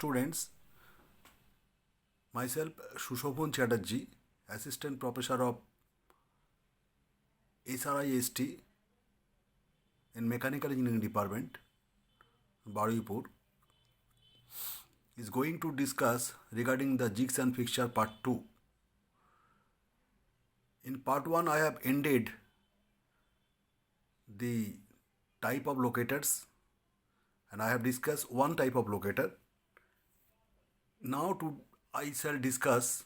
Students, myself Shushobhan Chatterjee, Assistant Professor of SRIST in Mechanical Engineering Department, Baripur, is going to discuss regarding the jigs and fixture part 2. In part 1, I have ended the type of locators and I have discussed one type of locator. Now I shall discuss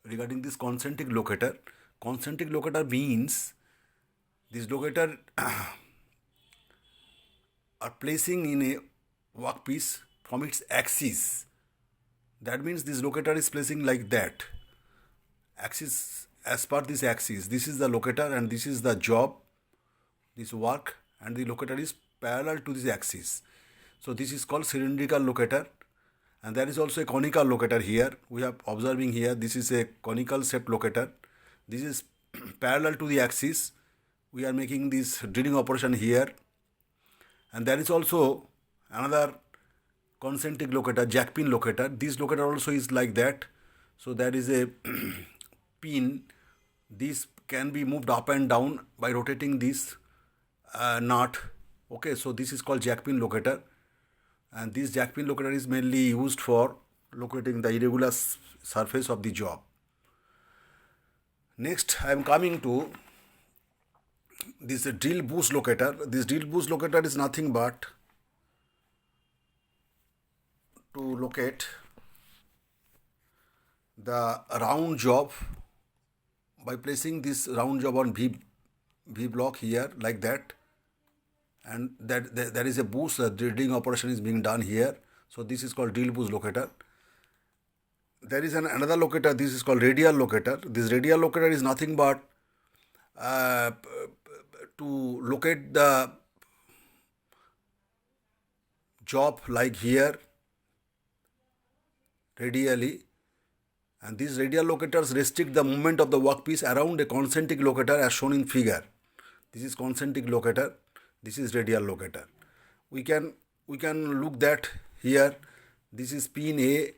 regarding this concentric locator. Concentric locator means this locator are placing in a workpiece from its axis. That means this locator is placing like that. Axis, as per this axis, this is the locator and this is the job, this work, and the locator is parallel to this axis. So this is called cylindrical locator. And there is also a conical locator here. We are observing here, this is a conical shaped locator. This is parallel to the axis. We are making this drilling operation here. And there is also another concentric locator, jack pin locator. This locator also is like that. So there is a pin. This can be moved up and down by rotating this nut. Okay, so this is called jack pin locator. And this jack pin locator is mainly used for locating the irregular surface of the job. Next, I am coming to this drill boost locator. This drill boost locator is nothing but to locate the round job by placing this round job on V block here like that. And there is a boost, the drilling operation is being done here. So this is called drill boost locator. There is another locator, this is called radial locator. This radial locator is nothing but to locate the job like here radially. And these radial locators restrict the movement of the workpiece around a concentric locator as shown in figure. This is concentric locator. This is radial locator. We can look that here. This is pin A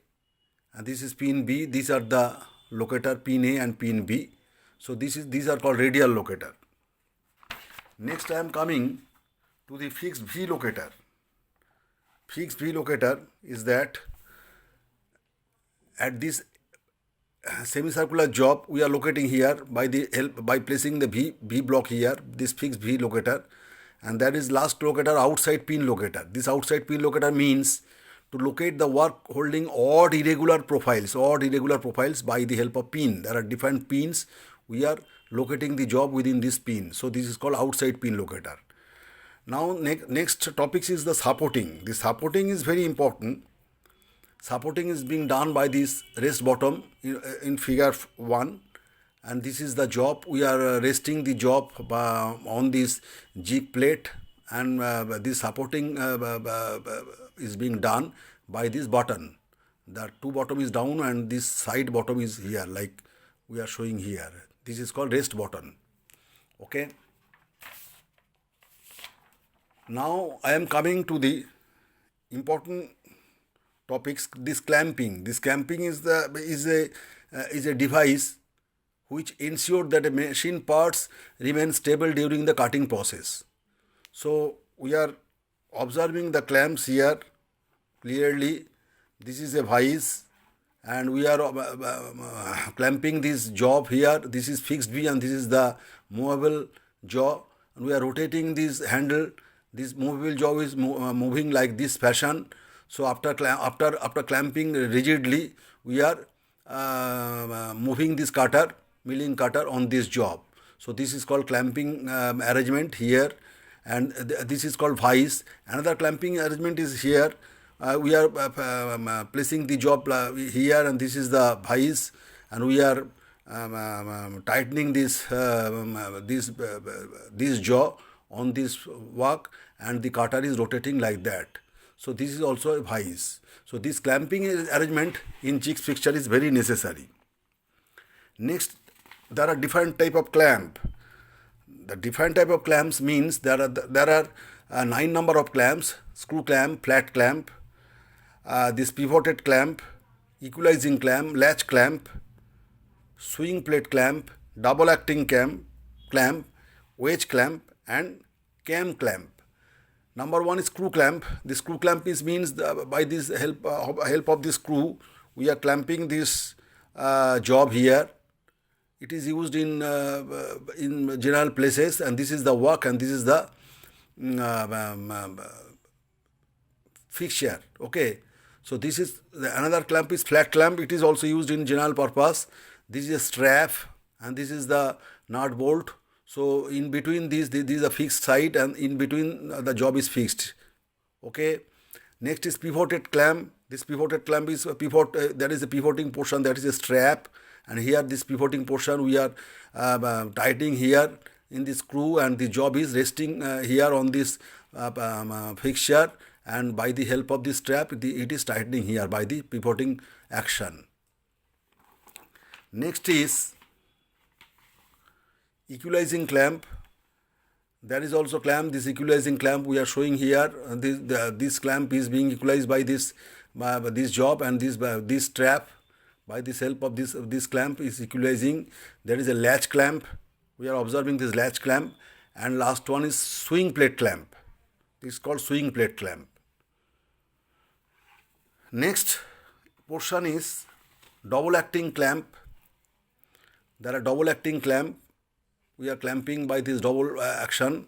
and this is pin B. These are the locator pin A and pin B. So these are called radial locator. Next I am coming to the fixed V locator. Fixed V locator is that at this semicircular job we are locating here by placing the V block here, this fixed V locator. And that is last locator, outside pin locator. This outside pin locator means to locate the work holding odd irregular profiles by the help of pin. There are different pins. We are locating the job within this pin. So this is called outside pin locator. Now next topic is the supporting. The supporting is very important. Supporting is being done by this rest bottom in figure 1. And this is the job. We are resting the job on this jig plate, and this supporting is being done by this button. The two bottom is down and this side bottom is here, like we are showing here. This is called rest button. Okay. Now I am coming to the important topics. This clamping. This clamping is a device which ensure that a machine parts remain stable during the cutting process. So we are observing the clamps here clearly. This is a vise and we are clamping this job here. This is fixed V and this is the movable jaw. And we are rotating this handle. This movable jaw is moving like this fashion. So after clamping rigidly, we are moving this cutter, milling cutter on this job. So this is called clamping arrangement here, and this is called vise. Another clamping arrangement is here. We are placing the job here, and this is the vise, and we are tightening this jaw on this work, and the cutter is rotating like that. So this is also a vise. So this clamping arrangement in jigs fixture is very necessary. Next, there are different type of clamp. The different type of clamps means there are 9 number of clamps: screw clamp, flat clamp, this pivoted clamp, equalizing clamp, latch clamp, swing plate clamp, double acting clamp, wedge clamp, and cam clamp. Number one is screw clamp. The screw clamp means by this help of this screw, we are clamping this job here. It is used in general places, and this is the work, and this is the fixture. Okay, so this is another clamp is flat clamp. It is also used in general purpose. This is a strap, and this is the nut bolt. So in between these is a fixed side, and in between the job is fixed. Okay. Next is pivoted clamp. This pivoted clamp is a pivot. There is a pivoting portion, that is a strap, and here this pivoting portion we are tightening here in the screw, and the job is resting here on this fixture, and by the help of this strap it is tightening here by the pivoting action. Next is equalizing clamp. There is also clamp. This equalizing clamp we are showing here. This clamp is being equalized by this job, and this strap. By this help of this clamp is equalizing. There is a latch clamp. We are observing this latch clamp, and last one is swing plate clamp. This is called swing plate clamp. Next portion is double acting clamp. There are double acting clamp. We are clamping by this double action.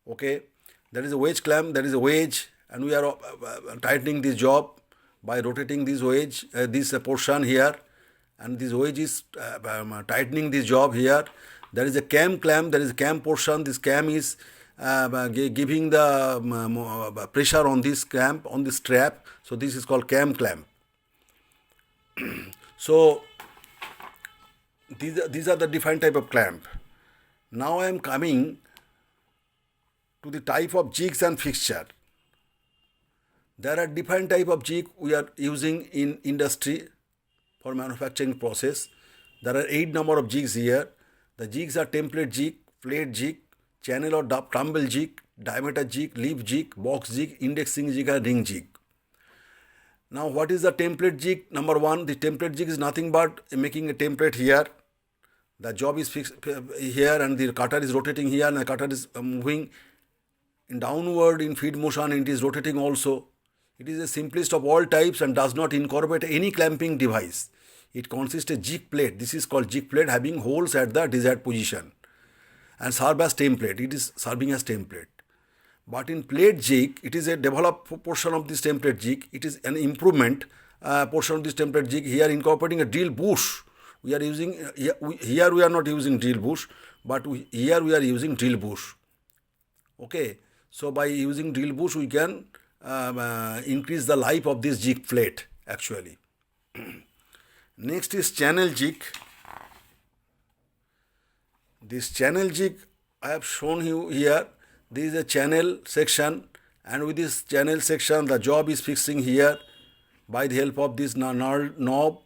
Okay, there is a wedge clamp. There is a wedge, and we are tightening this job by rotating this wedge, this portion here, and this wedge is tightening this job here. There is a cam clamp. There is a cam portion. This cam is giving the pressure on this clamp, on this strap. So this is called cam clamp. So these are the different type of clamp. Now I am coming to the type of jigs and fixture. There are different type of jig we are using in industry for manufacturing process. There are 8 number of jigs here. The jigs are template jig, plate jig, channel or tumble jig, diameter jig, leaf jig, box jig, indexing jig, and ring jig. Now what is the template jig? Number one, the template jig is nothing but making a template here. The job is fixed here, and the cutter is rotating here, and the cutter is moving in downward in feed motion, and it is rotating also. It is the simplest of all types and does not incorporate any clamping device. It consists of jig plate. This is called jig plate, having holes at the desired position, and serve as template. It is serving as template. But in plate jig, it is a developed portion of this template jig. It is an improvement portion of this template jig. Here incorporating a drill bush. We are using here we are not using drill bush, but here we are using drill bush. Okay, so by using drill bush we can increase the life of this jig plate actually. Next is channel jig. This channel jig I have shown you here. This is a channel section, and with this channel section the job is fixing here by the help of this knob,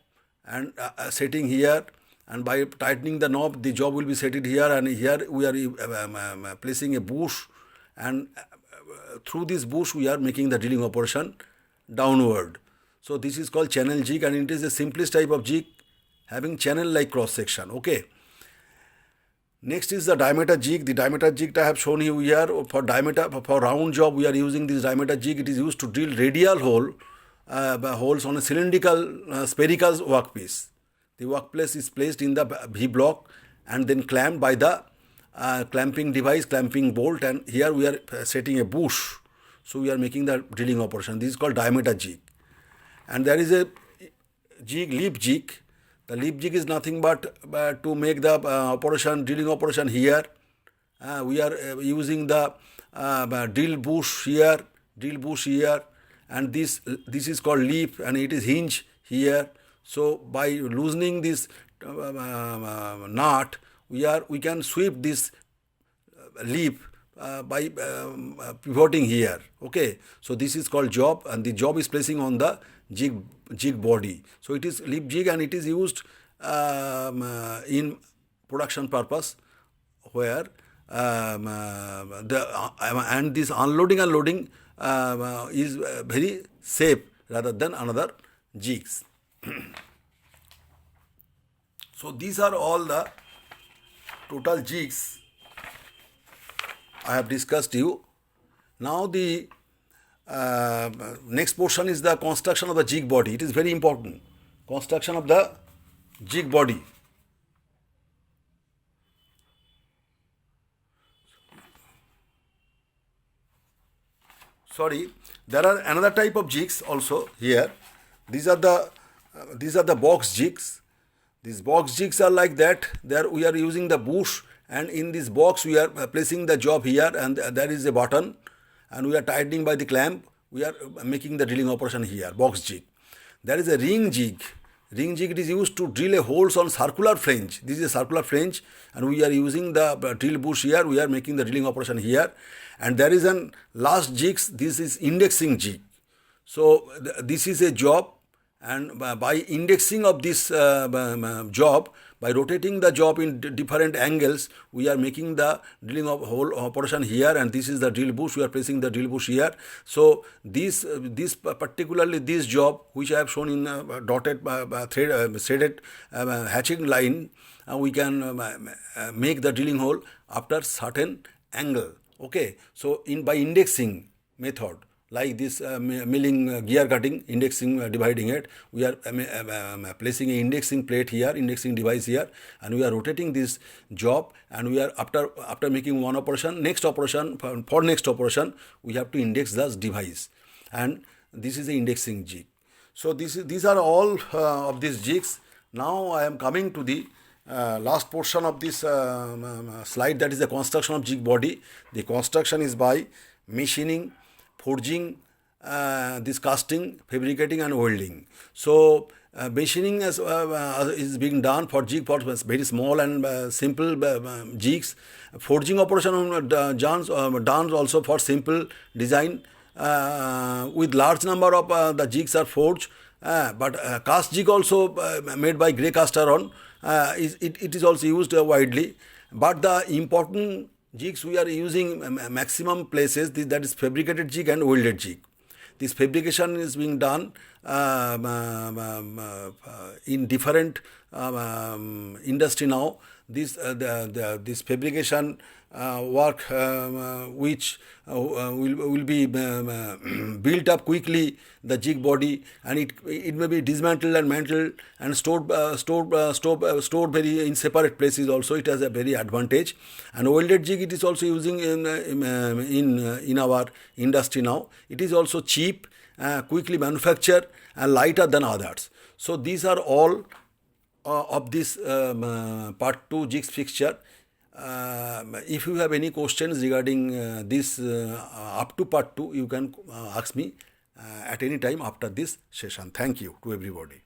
and setting here, and by tightening the knob the job will be set it here, and here we are placing a bush, and through this bush we are making the drilling operation downward. So this is called channel jig, and it is the simplest type of jig having channel like cross section. Okay. Next is the diameter jig. The diameter jig I have shown you here. For diameter, for round job we are using this diameter jig. It is used to drill radial holes on a cylindrical spherical workpiece. The workpiece is placed in the V block and then clamped by the clamping device, clamping bolt, and here we are setting a bush. So we are making the drilling operation. This is called diameter jig. And there is a jig, leap jig. The leap jig is nothing but to make the drilling operation here. We are using the drill bush here, and this is called leap, and it is hinge here. So by loosening this knot, we can sweep this leap by pivoting here. Okay, so this is called job, and the job is placing on the jig body. So it is leap jig, and it is used in production purpose, where and this unloading and loading is very safe rather than another jigs. So these are all the total jigs I have discussed you. Now the next portion is the construction of the jig body. It is very important. Construction of the jig body. Sorry, there are another type of jigs also here. These are the box jigs. These box jigs are like that. There we are using the bush, and in this box we are placing the job here, and there is a button, and we are tightening by the clamp. We are making the drilling operation here. Box jig. There is a ring jig. Ring jig is used to drill a holes on circular flange. This is a circular flange, and we are using the drill bush here. We are making the drilling operation here, and there is an last jigs. This is indexing jig. So this is a job, and by indexing of this job, by rotating the job in different angles, we are making the drilling of whole operation here, and this is the drill bush. We are placing the drill bush here. So this particularly this job, which I have shown in dotted threaded hatching line, we can make the drilling hole after certain angle. Okay, so by indexing method, like this milling gear cutting, indexing dividing it, we are placing an indexing plate here, indexing device here, and we are rotating this job, and we are after making one operation, next operation, for next operation we have to index this device, and this is the indexing jig. So these are all of these jigs. Now I am coming to the last portion of this slide, that is the construction of jig body. The construction is by machining, forging, this casting, fabricating and welding. So machining is being done for jig for very small and simple jigs. Forging operation done also for simple design. With large number of the jigs are forged, but cast jig also made by grey cast iron, it is also used widely. But the important jigs we are using maximum places, that is fabricated jig and welded jig. This fabrication is being done in different industry now. This fabrication work which will be built up quickly, the jig body, and it may be dismantled and mantled and stored very in separate places. Also, it has a very advantage. And welded jig, it is also using in our industry now. It is also cheap, quickly manufactured, and lighter than others. So these are all of this part 2 jigs fixture. If you have any questions regarding this up to part 2, you can ask me at any time after this session. Thank you to everybody.